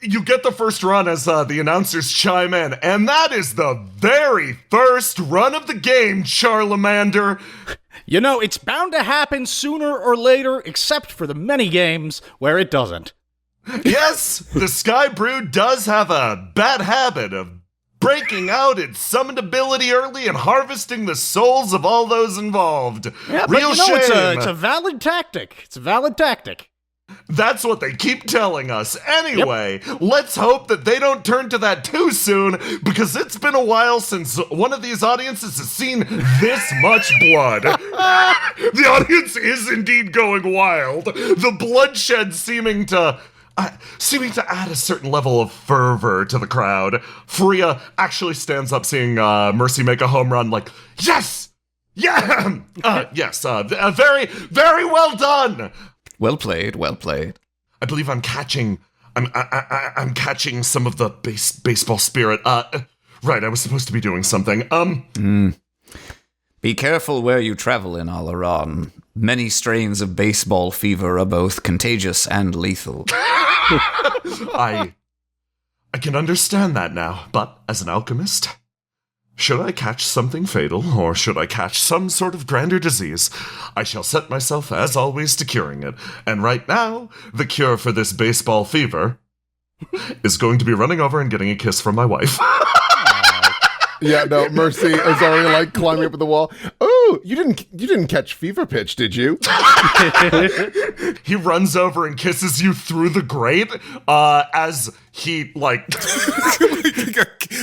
you get the first run as the announcers chime in, and that is the very first run of the game, Charlemander. You know, it's bound to happen sooner or later, except for the many games where it doesn't. Yes, the Skybrood does have a bad habit of breaking out its summoned ability early and harvesting the souls of all those involved. Yeah, Real shame. It's a valid tactic. It's a valid tactic. That's what they keep telling us. Anyway, Let's hope that they don't turn to that too soon, because it's been a while since one of these audiences has seen this much blood. The audience is indeed going wild. The bloodshed seeming to add a certain level of fervor to the crowd. Freya actually stands up seeing Mercy make a home run like, yes! Yeah! Yes, very, very well done! Well played, well played. I believe I'm catching some of the baseball spirit. Right, I was supposed to be doing something. Be careful where you travel in Alaran. Many strains of baseball fever are both contagious and lethal. I can understand that now, but as an alchemist, should I catch something fatal, or should I catch some sort of grander disease, I shall set myself, as always, to curing it. And right now, the cure for this baseball fever is going to be running over and getting a kiss from my wife. Yeah, no, Mercy is already like climbing up the wall. Oh, you didn't catch fever pitch, did you? He runs over and kisses you through the grate, as he, like...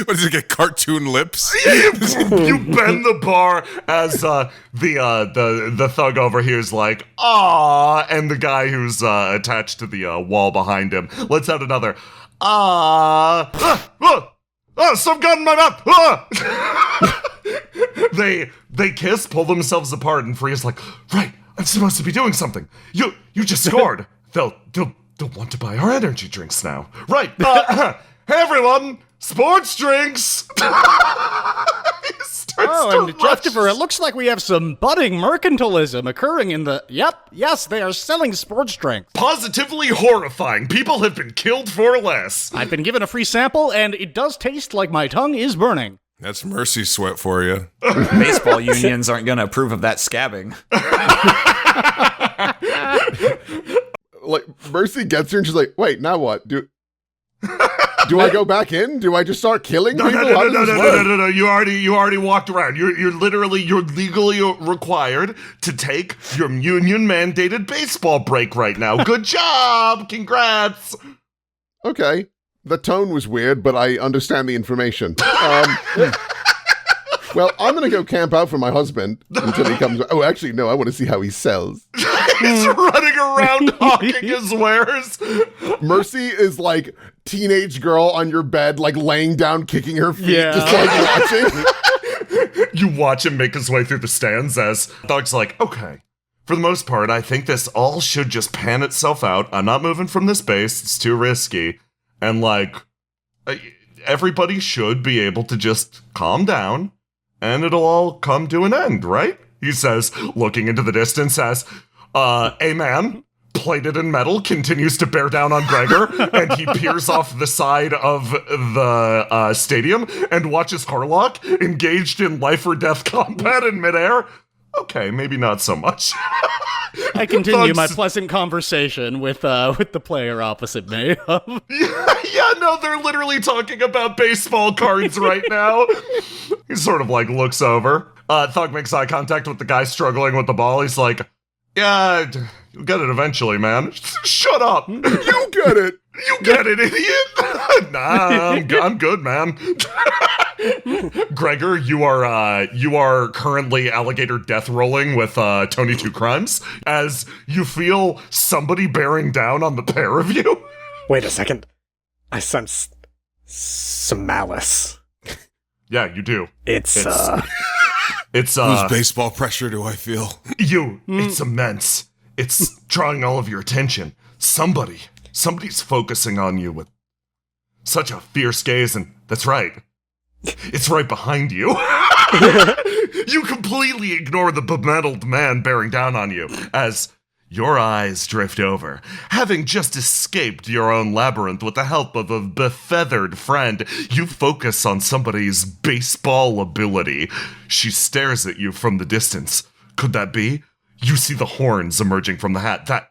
What is it, get cartoon lips? You bend the bar as the thug over here is like, ah, and the guy who's attached to the wall behind him lets out another, some gun in my mouth! They kiss, pull themselves apart, and Freya's like, right, I'm supposed to be doing something. You just scored. They'll want to buy our energy drinks now. Right, hey everyone, sports drinks! And Jefftifer, it looks like we have some budding mercantilism occurring in the... Yes, they are selling sports drinks. Positively horrifying. People have been killed for less. I've been given a free sample, and it does taste like my tongue is burning. That's mercy sweat for you. Baseball unions aren't going to approve of that scabbing. Like, Mercy gets her and she's like, wait, now what? Do I go back in? Do I just start killing people? No. You already walked around. You're legally required to take your union mandated baseball break right now. Good job. Congrats. Okay. The tone was weird, but I understand the information. Well, I'm going to go camp out for my husband until he comes. Oh, actually, no, I want to see how he sells. He's running around hawking his wares. Mercy is like teenage girl on your bed, like laying down, kicking her feet, just like watching. You watch him make his way through the stands as Dog's like, okay, for the most part, I think this all should just pan itself out. I'm not moving from this base. It's too risky. And like, everybody should be able to just calm down and it'll all come to an end, right? He says, looking into the distance as a man, plated in metal, continues to bear down on Gregor, and he peers off the side of the stadium and watches Harlock engaged in life or death combat in midair. Okay, maybe not so much. I continue my pleasant conversation with the player opposite me. No, they're literally talking about baseball cards right now. He sort of like looks over. Thug makes eye contact with the guy struggling with the ball. He's like, yeah, you'll get it eventually, man. Shut up. You get it. You get it, idiot. Nah, I'm good, man. Gregor, you are currently alligator death rolling with Tony Two Crimes as you feel somebody bearing down on the pair of you. Wait a second. I sense some malice. Yeah, you do. It's Whose baseball pressure do I feel? It's immense. It's drawing all of your attention. Somebody's focusing on you with such a fierce gaze, and that's right. It's right behind you. You completely ignore the bemeddled man bearing down on you as Your eyes drift over. Having just escaped your own labyrinth with the help of a befeathered friend, you focus on somebody's baseball ability. She stares at you from the distance. Could that be? You see the horns emerging from the hat. The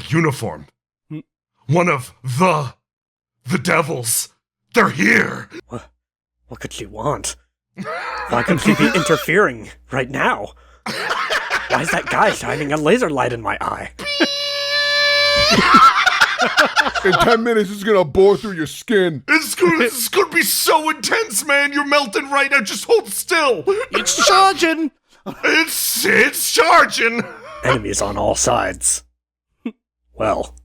uniform. One of the devils. They're here. What could she want? Why could she be interfering right now? Why is that guy shining a laser light in my eye? In 10 minutes, it's gonna bore through your skin. It's gonna be so intense, man. You're melting right now. Just hold still. It's charging! It's charging. Enemies on all sides. Well,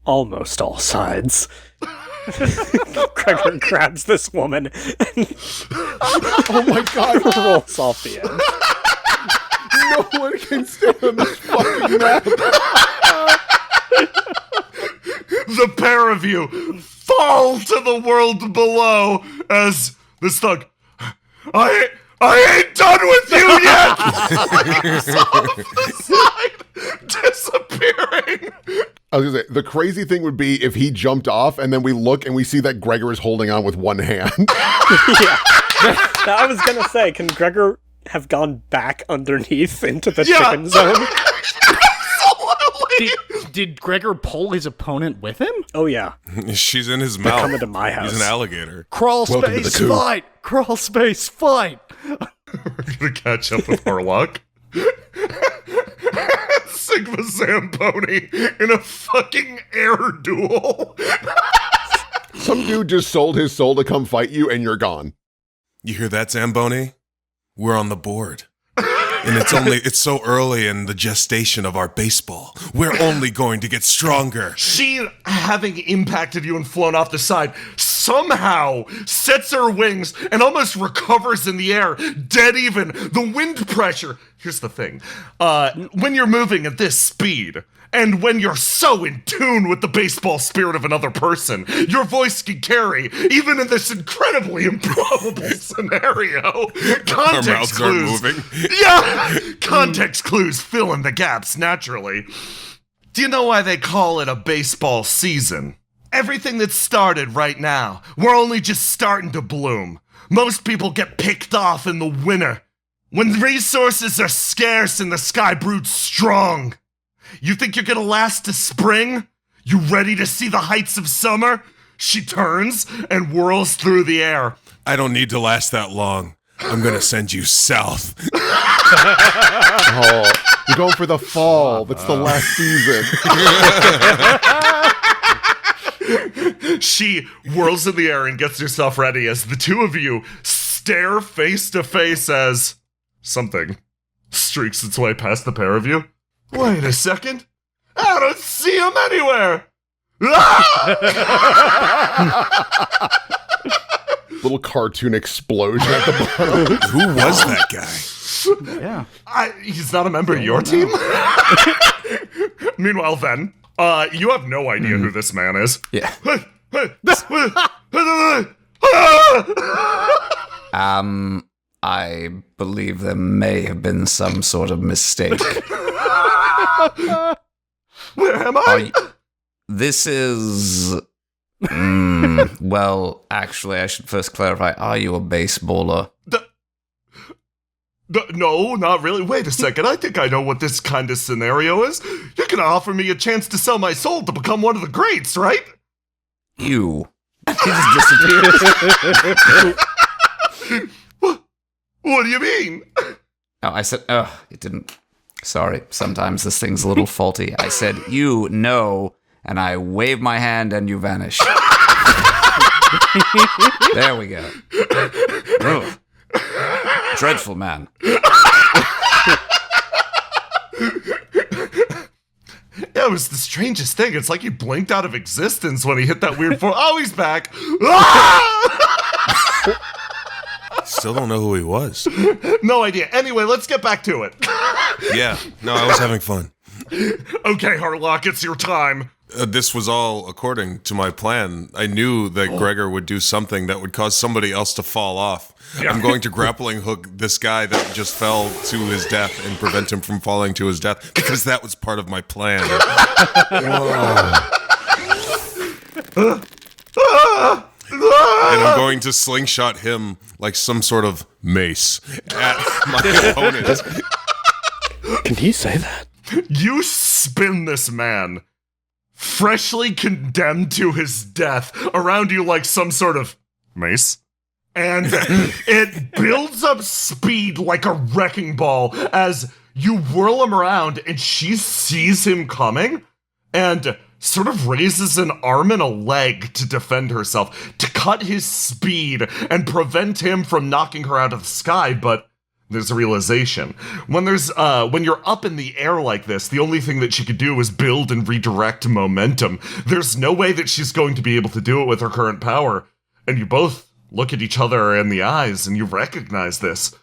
almost all sides. Gregor grabs this woman and Oh my god, rolls off the edge. no one can stay on this fucking map. The pair of you fall to the world below as this thug. I ain't done with you yet! Off the side, disappearing. I was gonna say, the crazy thing would be if he jumped off and then we look and we see that Gregor is holding on with one hand. Yeah. I was gonna say, can Gregor have gone back underneath into the chicken zone? Did Gregor pull his opponent with him? Oh yeah. She's in his They're mouth. coming to my house. He's an alligator. Crawl Welcome to the space coup. fight! Crawl space fight! We're gonna catch up with Harlock. Sigma Zamboni in a fucking air duel. Some dude just sold his soul to come fight you and you're gone. You hear that, Zamboni? We're on the board. And it's so early in the gestation of our baseball. We're only going to get stronger. She, having impacted you and flown off the side, somehow sets her wings and almost recovers in the air, dead even. The wind pressure. Here's the thing. When you're moving at this speed, and when you're so in tune with the baseball spirit of another person, your voice can carry, even in this incredibly improbable scenario. Context Our mouths clues. aren't moving. Yeah! Context clues fill in the gaps naturally. Do you know why they call it a baseball season? Everything that started right now, we're only just starting to bloom. Most people get picked off in the winter, when resources are scarce and the Skybrood's strong. You think you're gonna last to spring? You ready to see the heights of summer? She turns and whirls through the air. I don't need to last that long. I'm gonna send you south. Oh, you're going for the fall. That's the last season. She whirls in the air and gets herself ready as the two of you stare face to face as something streaks its way past the pair of you. Wait a second. I don't see him anywhere. Little cartoon explosion at the bottom. Who was that guy? Yeah. He's not a member of your team? Meanwhile, then, you have no idea who this man is. Yeah. I believe there may have been some sort of mistake. Where am I? This is... well, actually, I should first clarify. Are you a baseballer? No, not really. Wait a second. I think I know what this kind of scenario is. You're gonna offer me a chance to sell my soul to become one of the greats, right? You. He just disappeared. What do you mean? Oh, I said, it didn't. Sorry, sometimes this thing's a little faulty. I said, you know, and I wave my hand and you vanish. There we go. Ugh. Dreadful man. Yeah, it was the strangest thing. It's like he blinked out of existence when he hit that weird form. Oh, he's back. Ah! Still don't know who he was. No idea. Anyway, let's get back to it. Yeah, no, I was having fun. Okay, Harlock, it's your time. This was all according to my plan. I knew that Gregor would do something that would cause somebody else to fall off. I'm going to grappling hook this guy that just fell to his death and prevent him from falling to his death, because that was part of my plan. And I'm going to slingshot him like some sort of mace at my opponent. Can he say that? You spin this man, freshly condemned to his death, around you like some sort of mace. And it builds up speed like a wrecking ball as you whirl him around, and she sees him coming and sort of raises an arm and a leg to defend herself, to cut his speed and prevent him from knocking her out of the sky. But there's a realization. When you're up in the air like this, the only thing that she could do is build and redirect momentum. There's no way that she's going to be able to do it with her current power. And you both look at each other in the eyes and you recognize this.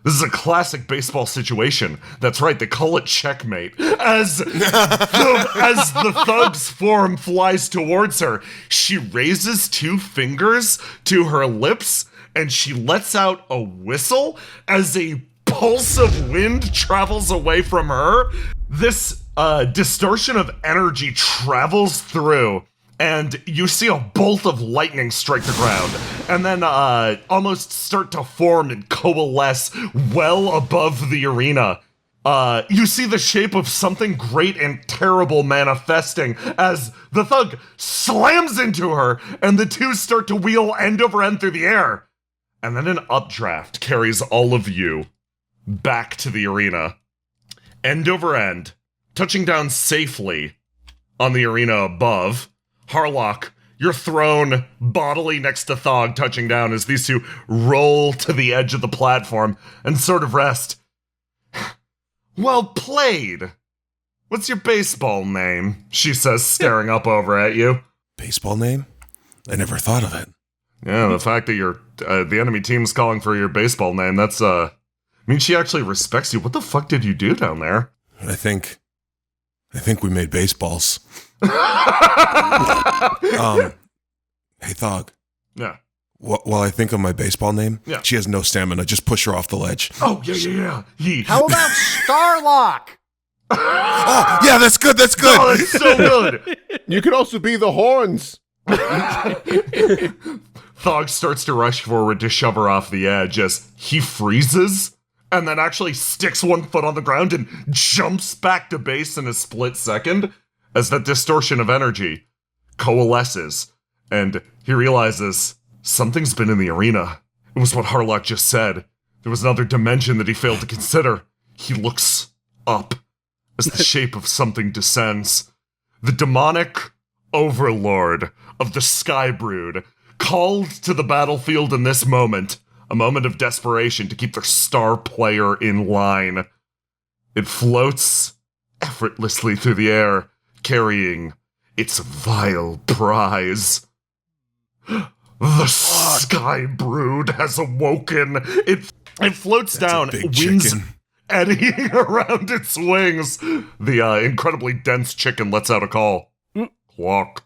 This is a classic baseball situation. That's right, they call it checkmate. As the thug's form flies towards her, she raises 2 fingers to her lips and she lets out a whistle as a pulse of wind travels away from her. This distortion of energy travels through, and you see a bolt of lightning strike the ground, and then almost start to form and coalesce well above the arena. You see the shape of something great and terrible manifesting as the thug slams into her, and the two start to wheel end over end through the air. And then an updraft carries all of you back to the arena, end over end, touching down safely on the arena above. Harlock, you're thrown bodily next to Thog, touching down as these two roll to the edge of the platform and sort of rest. Well played. What's your baseball name? She says, staring up over at you. Baseball name? I never thought of it. Yeah, the fact that you're the enemy team's calling for your baseball name, that's means she actually respects you. What the fuck did you do down there? I think we made baseballs. Hey, Thog. Yeah. While I think of my baseball name, Yeah. she has no stamina. Just push her off the ledge. Oh, yeah. How about Starlock? Oh, yeah, that's good. That's good. Oh, that's so good. You could also be the horns. Thog starts to rush forward to shove her off the edge as he freezes and then actually sticks one foot on the ground and jumps back to base in a split second as that distortion of energy coalesces, and he realizes something's been in the arena. It was what Harlock just said. There was another dimension that he failed to consider. He looks up as the shape of something descends. The demonic overlord of the Skybrood called to the battlefield in this moment, a moment of desperation to keep their star player in line. It floats effortlessly through the air, carrying its vile prize. The Skybrood has awoken. It floats That's down, a big winds chicken. eddying around its wings. The incredibly dense chicken lets out a call. Clock.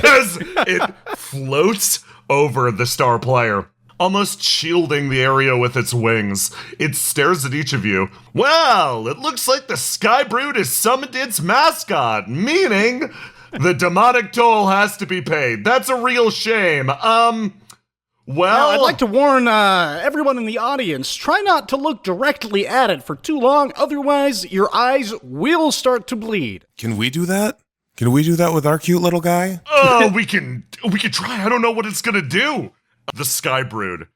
As it floats over the star player, almost shielding the area with its wings. It stares at each of you. Well, it looks like the Skybrood has summoned its mascot, meaning the demonic toll has to be paid. That's a real shame. Well, Now, I'd like to warn everyone in the audience, try not to look directly at it for too long, otherwise your eyes will start to bleed. Can we do that? Can we do that with our cute little guy? we can try. I don't know what it's gonna do. The Skybrood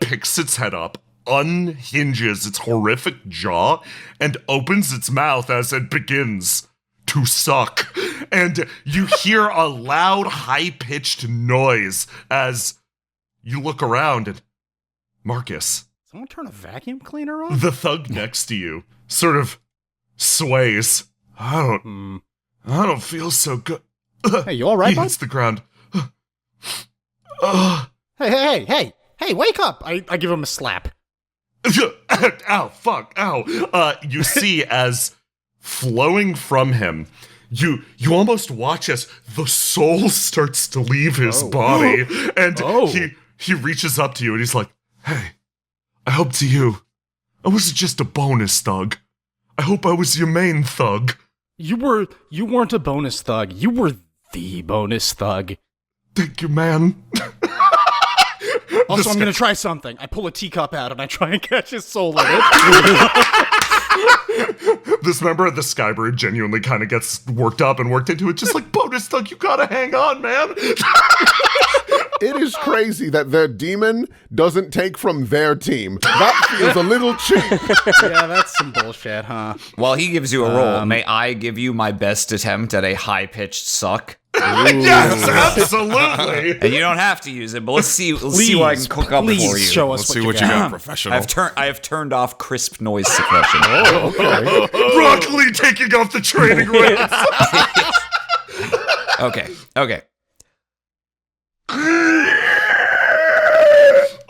picks its head up, unhinges its horrific jaw, and opens its mouth as it begins to suck. And you hear a loud, high-pitched noise as you look around, and Marcus, Someone turn a vacuum cleaner on? the thug next to you, sort of sways. I don't feel so good. Hey, you all right, He bud? hits the ground. Hey, wake up! I give him a slap. Ow, fuck, ow. You see as flowing from him, you almost watch as the soul starts to leave his body, and he reaches up to you and he's like, "Hey, I hope to you, I wasn't just a bonus thug. I hope I was your main thug." You weren't a bonus thug. You were the bonus thug. Thank you, man. Also, I'm gonna try something. I pull a teacup out and I try and catch his soul in it. This member of the Skybrood genuinely kind of gets worked up and worked into it, just like, bonus thug, you gotta hang on, man. It is crazy that the demon doesn't take from their team. That feels a little cheap. Yeah, that's some bullshit, huh? While he gives you a roll, may I give you my best attempt at a high-pitched suck? Yes, absolutely. And you don't have to use it, but let's see what I can cook up for you. Show us Let's see what you got, professional. I have turned off crisp noise suppression. Rock Lee taking off the training wheels. Okay.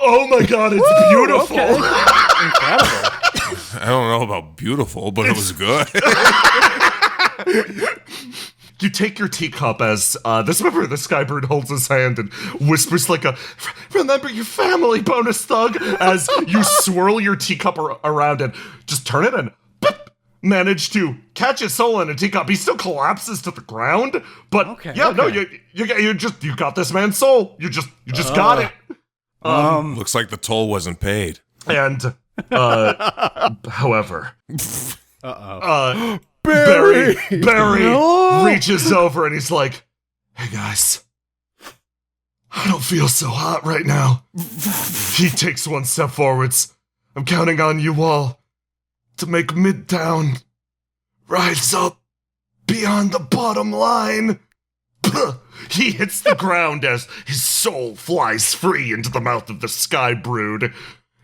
Oh my god, it's beautiful. Incredible. I don't know about beautiful, but it was good. You take your teacup as this member of the Skybrood holds his hand and whispers like "Remember your family, bonus thug," as you swirl your teacup around and just turn it and manage to catch his soul in a teacup. He still collapses to the ground, but you got this man's soul. You just got it. Looks like the toll wasn't paid. And however, Barry reaches over and he's like, "Hey guys, I don't feel so hot right now." He takes one step forwards. "I'm counting on you all to make Midtown rise up beyond the bottom line." He hits the ground as his soul flies free into the mouth of the Skybrood.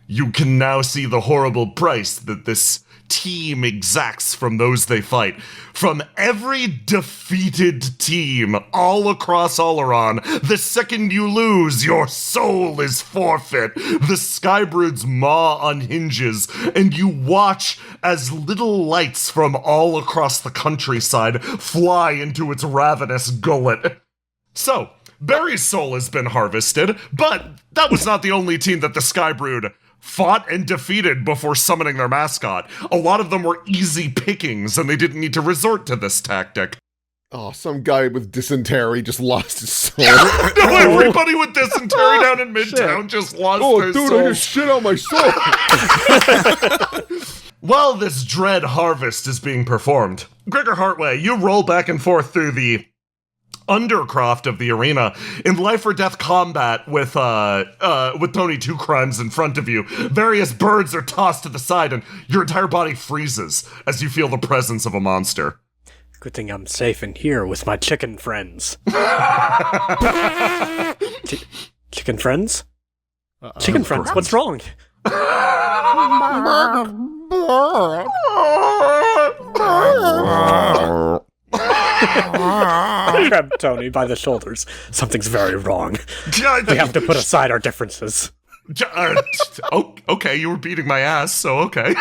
You can now see the horrible price that this team exacts from those they fight. From every defeated team all across Oleron, the second you lose, your soul is forfeit. The Skybrood's maw unhinges, and you watch as little lights from all across the countryside fly into its ravenous gullet. So, Barry's soul has been harvested, but that was not the only team that the Skybrood fought and defeated before summoning their mascot. A lot of them were easy pickings, and they didn't need to resort to this tactic. Oh, some guy with dysentery just lost his soul. No, everybody with dysentery down in Midtown just lost their dude, soul. I just shit on my soul. While this dread harvest is being performed, Gregor Hartway, you roll back and forth through the undercroft of the arena in life or death combat with Tony Two Crimes in front of you. Various birds are tossed to the side and your entire body freezes as you feel the presence of a monster. Good thing I'm safe in here with my chicken friends. Chicken friends? Chicken friends, what's wrong? I grab Tony by the shoulders. Something's very wrong. We have to put aside our differences. Okay, you were beating my ass, so okay.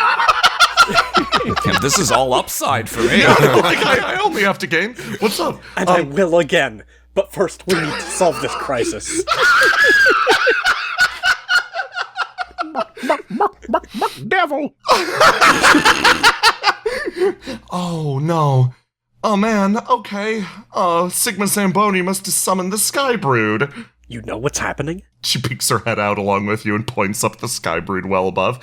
This is all upside for me. I only have to gain. What's up? And I will again. But first, we need to solve this crisis. Devil! Oh, no. Oh, man, okay. Sigma Zamboni must have summoned the Skybrood. You know what's happening? She peeks her head out along with you and points up the Skybrood well above.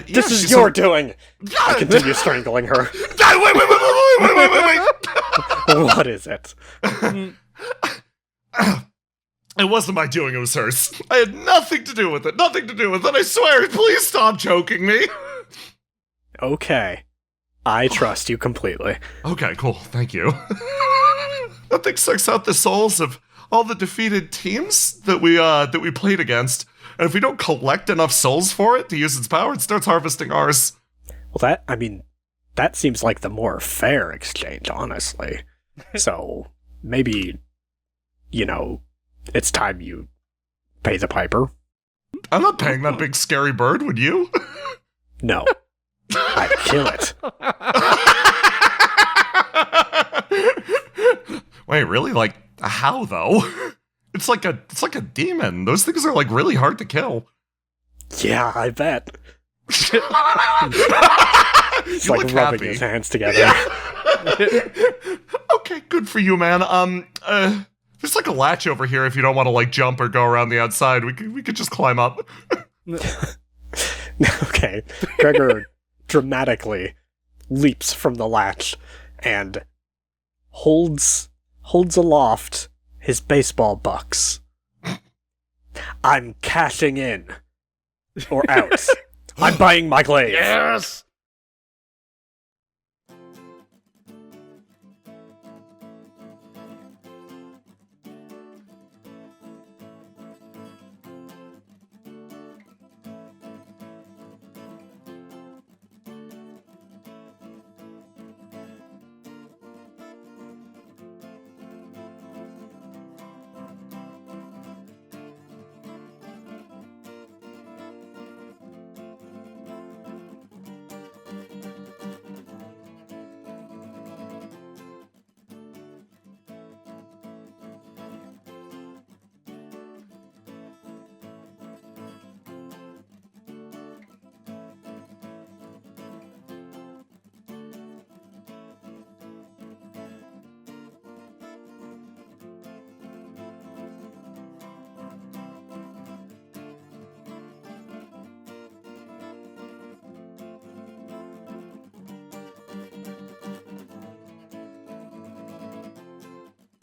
This is your doing! I continue strangling her. Wait. What is it? It wasn't my doing, it was hers. I had nothing to do with it, I swear. Please stop choking me. Okay. I trust you completely. Okay, cool, thank you. That thing sucks out the souls of all the defeated teams that we played against. And if we don't collect enough souls for it to use its power, it starts harvesting ours. Well, that seems like the more fair exchange, honestly. So, maybe, it's time you pay the piper. I'm not paying that big scary bird, would you? No. I'd kill it. Wait, really? Like, how though? It's like a demon. Those things are like really hard to kill. Yeah, I bet. It's You like look rubbing happy. his hands together. Okay, good for you, man. There's like a latch over here if you don't want to like jump or go around the outside. We could just climb up. Okay. Gregor dramatically leaps from the latch and holds aloft his baseball bucks. I'm cashing in. Or out. I'm buying my glaive. Yes!